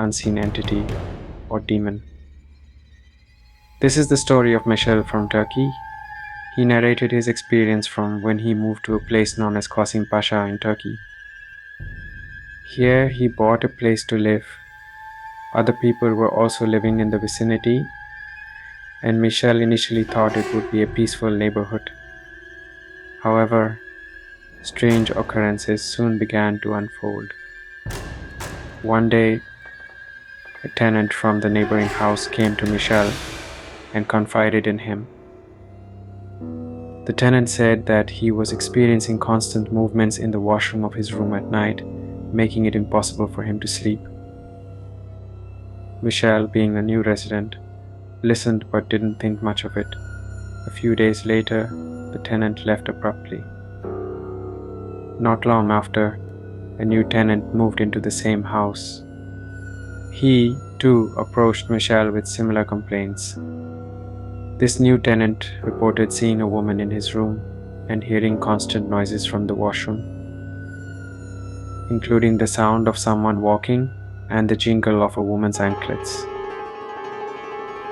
unseen entity or demon. This is the story of Michel from Turkey. He narrated his experience from when he moved to a place known as Qasim Pasha in Turkey. Here he bought a place to live. Other people were also living in the vicinity, and Michel initially thought it would be a peaceful neighborhood. However, strange occurrences soon began to unfold. One day, a tenant from the neighboring house came to Michel and confided in him. The tenant said that he was experiencing constant movements in the washroom of his room at night, making it impossible for him to sleep. Michel, being a new resident, listened but didn't think much of it. A few days later, the tenant left abruptly. Not long after, a new tenant moved into the same house. He, too, approached Michel with similar complaints. This new tenant reported seeing a woman in his room and hearing constant noises from the washroom, including the sound of someone walking and the jingle of a woman's anklets.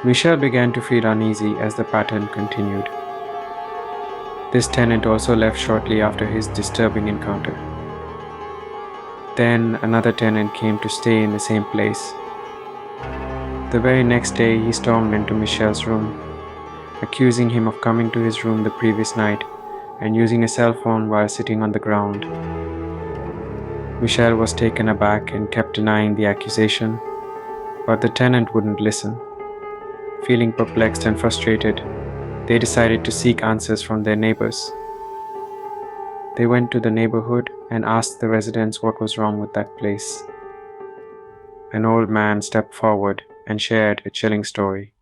Michel began to feel uneasy as the pattern continued. This tenant also left shortly after his disturbing encounter. Then another tenant came to stay in the same place. The very next day, he stormed into Michel's room, accusing him of coming to his room the previous night and using a cell phone while sitting on the ground. Michel was taken aback and kept denying the accusation, but the tenant wouldn't listen. Feeling perplexed and frustrated, they decided to seek answers from their neighbors. They went to the neighborhood and asked the residents what was wrong with that place. An old man stepped forward and shared a chilling story.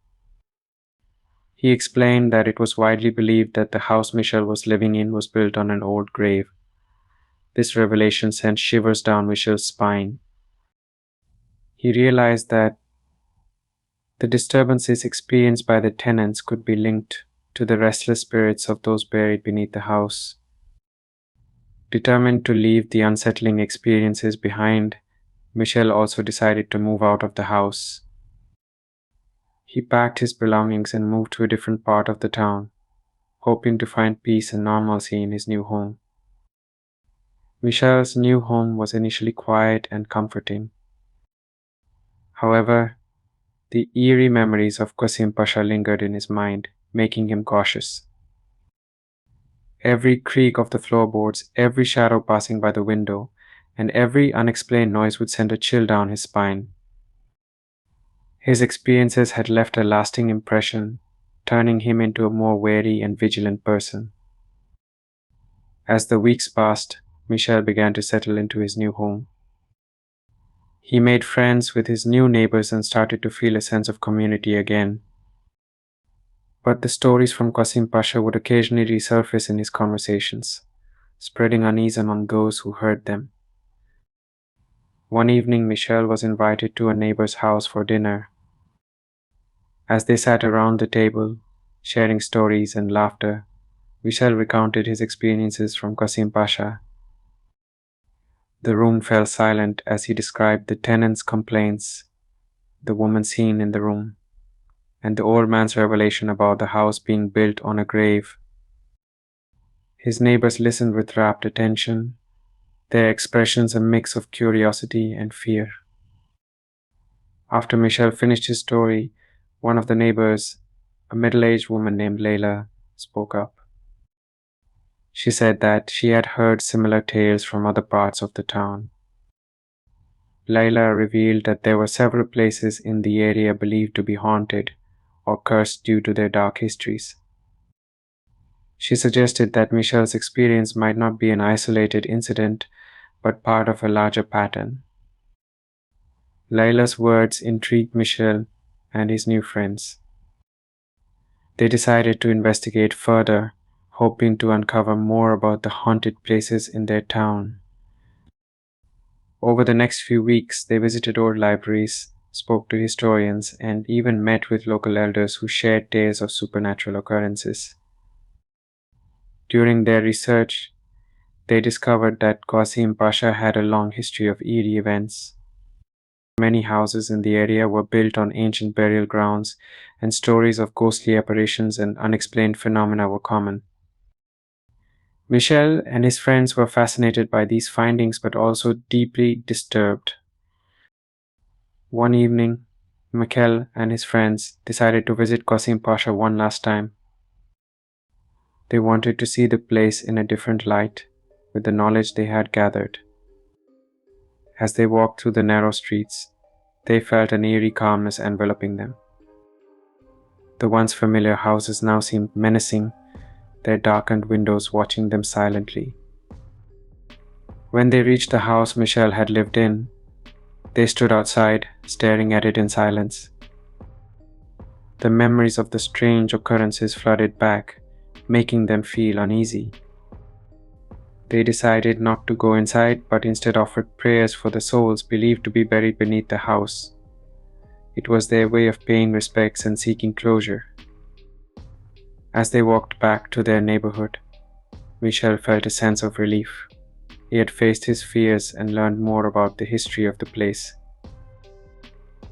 He explained that it was widely believed that the house Michel was living in was built on an old grave. This revelation sent shivers down Michel's spine. He realized that the disturbances experienced by the tenants could be linked to the restless spirits of those buried beneath the house. Determined to leave the unsettling experiences behind, Michel also decided to move out of the house. He packed his belongings and moved to a different part of the town, hoping to find peace and normalcy in his new home. Michel's new home was initially quiet and comforting. However, the eerie memories of Qasim Pasha lingered in his mind, making him cautious. Every creak of the floorboards, every shadow passing by the window, and every unexplained noise would send a chill down his spine. His experiences had left a lasting impression, turning him into a more wary and vigilant person. As the weeks passed, Michel began to settle into his new home. He made friends with his new neighbors and started to feel a sense of community again. But the stories from Qasim Pasha would occasionally resurface in his conversations, spreading unease among those who heard them. One evening, Michel was invited to a neighbor's house for dinner. As they sat around the table, sharing stories and laughter, Michel recounted his experiences from Qasim Pasha. The room fell silent as he described the tenants' complaints, the woman seen in the room, and the old man's revelation about the house being built on a grave. His neighbors listened with rapt attention, their expressions a mix of curiosity and fear. After Michel finished his story, one of the neighbors, a middle-aged woman named Layla, spoke up. She said that she had heard similar tales from other parts of the town. Layla revealed that there were several places in the area believed to be haunted or cursed due to their dark histories. She suggested that Michel's experience might not be an isolated incident, but part of a larger pattern. Layla's words intrigued Michel and his new friends. They decided to investigate further, hoping to uncover more about the haunted places in their town. Over the next few weeks, they visited old libraries, spoke to historians, and even met with local elders who shared tales of supernatural occurrences. During their research, they discovered that Qasim Pasha had a long history of eerie events. Many houses in the area were built on ancient burial grounds, and stories of ghostly apparitions and unexplained phenomena were common. Michel and his friends were fascinated by these findings but also deeply disturbed. One evening, Michel and his friends decided to visit Qasim Pasha one last time. They wanted to see the place in a different light, with the knowledge they had gathered. As they walked through the narrow streets, they felt an eerie calmness enveloping them. The once familiar houses now seemed menacing, their darkened windows watching them silently. When they reached the house Michel had lived in, they stood outside, staring at it in silence. The memories of the strange occurrences flooded back, making them feel uneasy. They decided not to go inside, but instead offered prayers for the souls believed to be buried beneath the house. It was their way of paying respects and seeking closure. As they walked back to their neighborhood, Michel felt a sense of relief. He had faced his fears and learned more about the history of the place.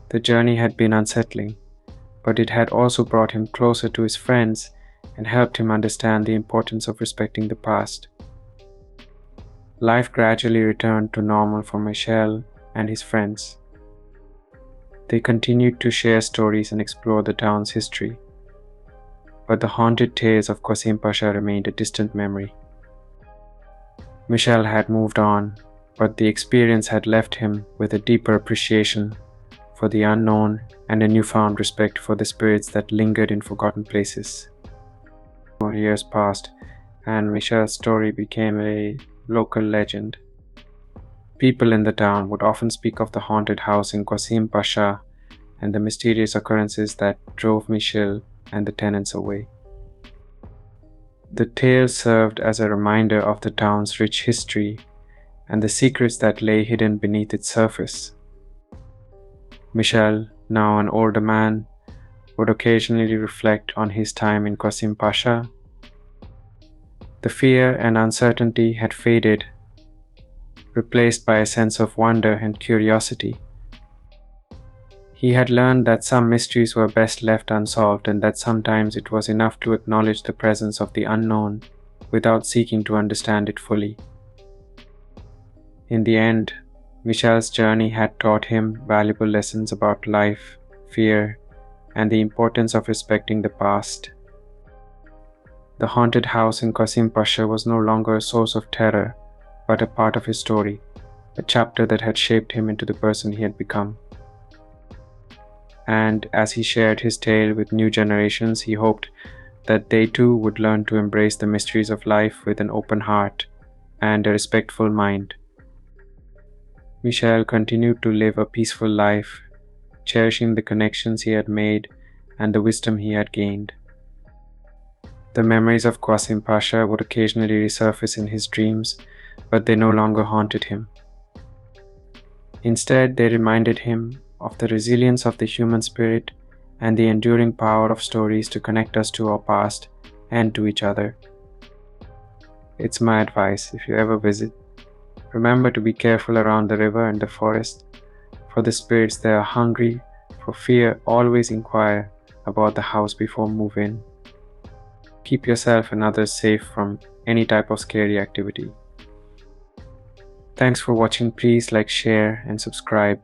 The journey had been unsettling, but it had also brought him closer to his friends and helped him understand the importance of respecting the past. Life gradually returned to normal for Michel and his friends. They continued to share stories and explore the town's history, but the haunted tales of Qasim Pasha remained a distant memory. Michel had moved on, but the experience had left him with a deeper appreciation for the unknown and a newfound respect for the spirits that lingered in forgotten places. More years passed, and Michel's story became a local legend. People in the town would often speak of the haunted house in Qasim Pasha and the mysterious occurrences that drove Michel and the tenants away. The tale served as a reminder of the town's rich history and the secrets that lay hidden beneath its surface. Michel, now an older man, would occasionally reflect on his time in Qasim Pasha. The fear and uncertainty had faded, replaced by a sense of wonder and curiosity. He had learned that some mysteries were best left unsolved and that sometimes it was enough to acknowledge the presence of the unknown without seeking to understand it fully. In the end, Michel's journey had taught him valuable lessons about life, fear, and the importance of respecting the past. The haunted house in Qasim Pasha was no longer a source of terror, but a part of his story, a chapter that had shaped him into the person he had become. And as he shared his tale with new generations, he hoped that they too would learn to embrace the mysteries of life with an open heart and a respectful mind. Michel continued to live a peaceful life, cherishing the connections he had made and the wisdom he had gained. The memories of Qasim Pasha would occasionally resurface in his dreams, but they no longer haunted him. Instead, they reminded him of the resilience of the human spirit and the enduring power of stories to connect us to our past and to each other. It's my advice, if you ever visit, remember to be careful around the river and the forest. For the spirits that are hungry for fear, always inquire about the house before move in. Keep yourself and others safe from any type of scary activity. Thanks for watching. Please like, share, and subscribe.